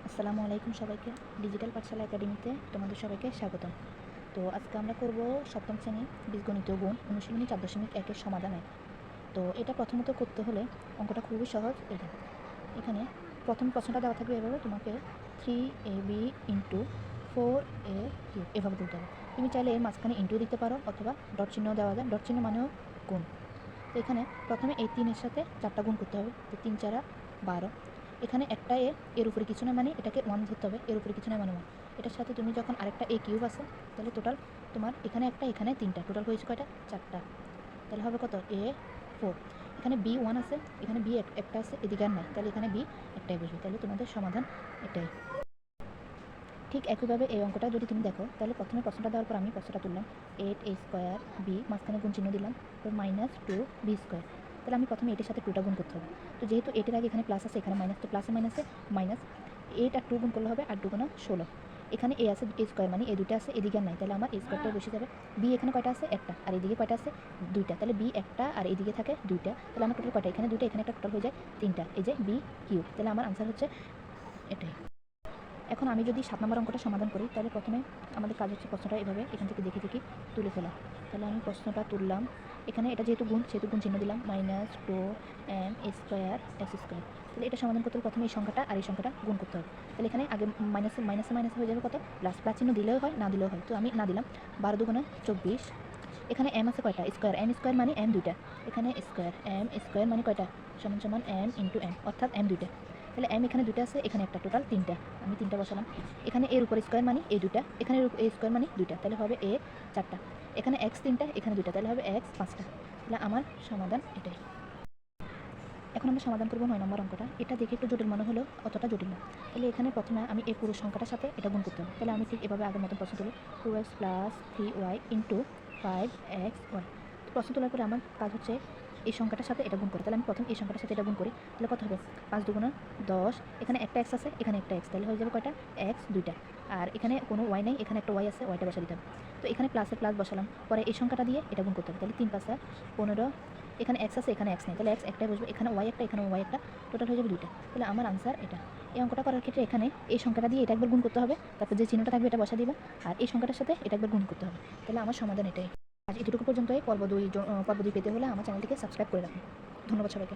আসসালামু আলাইকুম সবাইকে। ডিজিটাল পাঠশালা একাডেমিতে তোমাদের সবাইকে স্বাগতম। তো আজকে আমরা করব সপ্তম শ্রেণী বীজগণিতীয় গুণ অনুশীলনী 4.1-এর সমাধানে। তো এটা প্রথমত করতে হলে অঙ্কটা খুবই সহজ। এখানে প্রথম প্রশ্নটা দেওয়া থাকবে এভাবে, তোমাকে 3ab ইন্টু 4a³ এভাবে তুলতে হবে। তুমি চাইলে এর মাঝখানে ইন্টু দিতে পারো অথবা ডট চিহ্ন দেওয়া যায়। ডট চিহ্ন মানেও গুণ। তো এখানে প্রথমে এই 3-এর সাথে 4টা গুণ করতে হবে। তো 3 4 12। এখানে একটা এর উপরে কিছু না মানে এটাকে 1 ধরতে হবে, এর উপরে কিছু না মানে 1। এটার সাথে তুমি যখন আরেকটা a³ আছে, তাহলে টোটাল তোমার এখানে একটা এখানে 3টা, টোটাল হয়েছে কয়টা? 4টা। তাহলে হবে কত? a4। এখানে b1 আছে, এখানে b একটা আছে, এদিকে আর নাই, তাহলে এখানে b একটাই বসবে। তাহলে তোমাদের সমাধান এটাই। ঠিক একইভাবে এই অঙ্কটা যদি তুমি দেখো, তাহলে প্রথমে প্রশ্নটা দেওয়ার পর আমি প্রশ্নটা তুললাম 8a² b, মাঝখানে গুণ চিহ্ন দিলাম, তো -2b²। তাহলে আমি প্রথমে এটার সাথে 2টা গুণ করতে হবে। তো যেহেতু এটার আগে এখানে প্লাস আছে, এখানে মাইনাস, তো প্লাসে মাইনাসে মাইনাস। 8 আর 2 গুণ করলে হবে 8 2 16। এখানে এ আছে a² মানে এই দুইটা আছে, এদিকে আর নাই, তাহলে আমার a² বসে যাবে। বি এখানে কয়টা আছে? একটা, আর এদিকে কয়টা আছে? দুইটা। তাহলে বি একটা আর এদিকে থাকে দুইটা, তাহলে আমার টোটাল কয়টা? এখানে দুইটা, এখানে একটা, টোটাল হয়ে যায় 3টা। এই যে b³। তাহলে আমার আনসার হচ্ছে এটাই। এখন আমি যদি 7 নম্বর অঙ্কটা সমাধান করি, তাহলে প্রথমে আমাদের কাজ হচ্ছে প্রশ্নটা এভাবে এখান থেকে দেখে দেখি তুলে ফেলা। তাহলে আমি প্রশ্নটা তুললাম, এখানে এটা যেহেতু গুণ সেহেতু গুণ চিহ্ন দিলাম, -2m² তাহলে এটা সমাধান করতে হলে প্রথমে এই সংখ্যাটা আর এই সংখ্যাটা গুণ করতে হবে। তাহলে এখানে আগে মাইনাসে মাইনাসে মাইনাসে হয়ে যাবে কত? প্লাস। প্লাস চিহ্ন দিলেও হয়, না দিলেও হয়, তো আমি না দিলাম। 12 2 24। এখানে m আছে কয়টা? স্কোয়ার। m² মানে m দুইটা, এখানে স্কোয়ার m² মানে কয়টা? সমান সমান m ইন্টু m, অর্থাৎ m দুইটা। তাহলে m এখানে দুইটা আছে, এখানে একটা, টোটাল 3টা। আমি 3টা বসালাম। এখানে এর উপর স্কোয়ার মানে এই দুইটা, এখানে a² মানে দুইটা, তাহলে হবে a 4টা। এখানে x 3টা, এখানে দুইটা, তাহলে হবে x 5টা। তাহলে আমার সমাধান এটাই। এখন আমরা সমাধান করবো 9 নম্বর অঙ্কটা। এটা দেখে একটু জটিল মনে হলো, অতটা জটিল না। তাহলে এখানে প্রথমে আমি এই পুরো সংখ্যাটার সাথে এটা গুণ করতে হবে। তাহলে আমি ঠিক এভাবে আগের মতন প্রশ্ন তুলি, 2x + 3y ইন্টু 5xy। প্রশ্ন তোলার পরে আমার কাজ হচ্ছে এই সংখ্যাটার সাথে এটা গুণ করে। তাহলে আমি প্রথম এই সংখ্যাটার সাথে এটা গুণ করি। তাহলে কত হবে? 5 2 10। এখানে একটা x আছে, এখানে একটা x, তাহলে হয়ে যাবে কয়টা? x দুইটা। আর এখানে কোনো y নেই, এখানে একটা y আছে, yটা বসা দিতে হবে। তো এখানে প্লাসের প্লাস বসালাম, পরে এই সংখ্যাটা দিয়ে এটা গুণ করতে হবে। তাহলে 3 5 15। এখানে x আছে, এখানে x নেই, তাহলে x একটাই বসবে, এখানে y একটা, এখানে y একটা, টোটাল হয়ে যাবে 2টা। তাহলে আমার আনসার এটা। এই অঙ্কটা করার ক্ষেত্রে এখানে এই সংখ্যাটা দিয়ে এটা একবার গুণ করতে হবে, তারপর যে চিহ্নটা থাকবে এটা বসা দিবা, আর এই সংখ্যাটার সাথে এটা একবার গুণ করতে হবে। তাহলে আমার সমাধান এটাই। আজ এতটুকু পর্যন্তই। পর্ব 2 পেতে হলে আমার চ্যানেলটিকে সাবস্ক্রাইব করে রাখুন। ধন্যবাদ সবাইকে।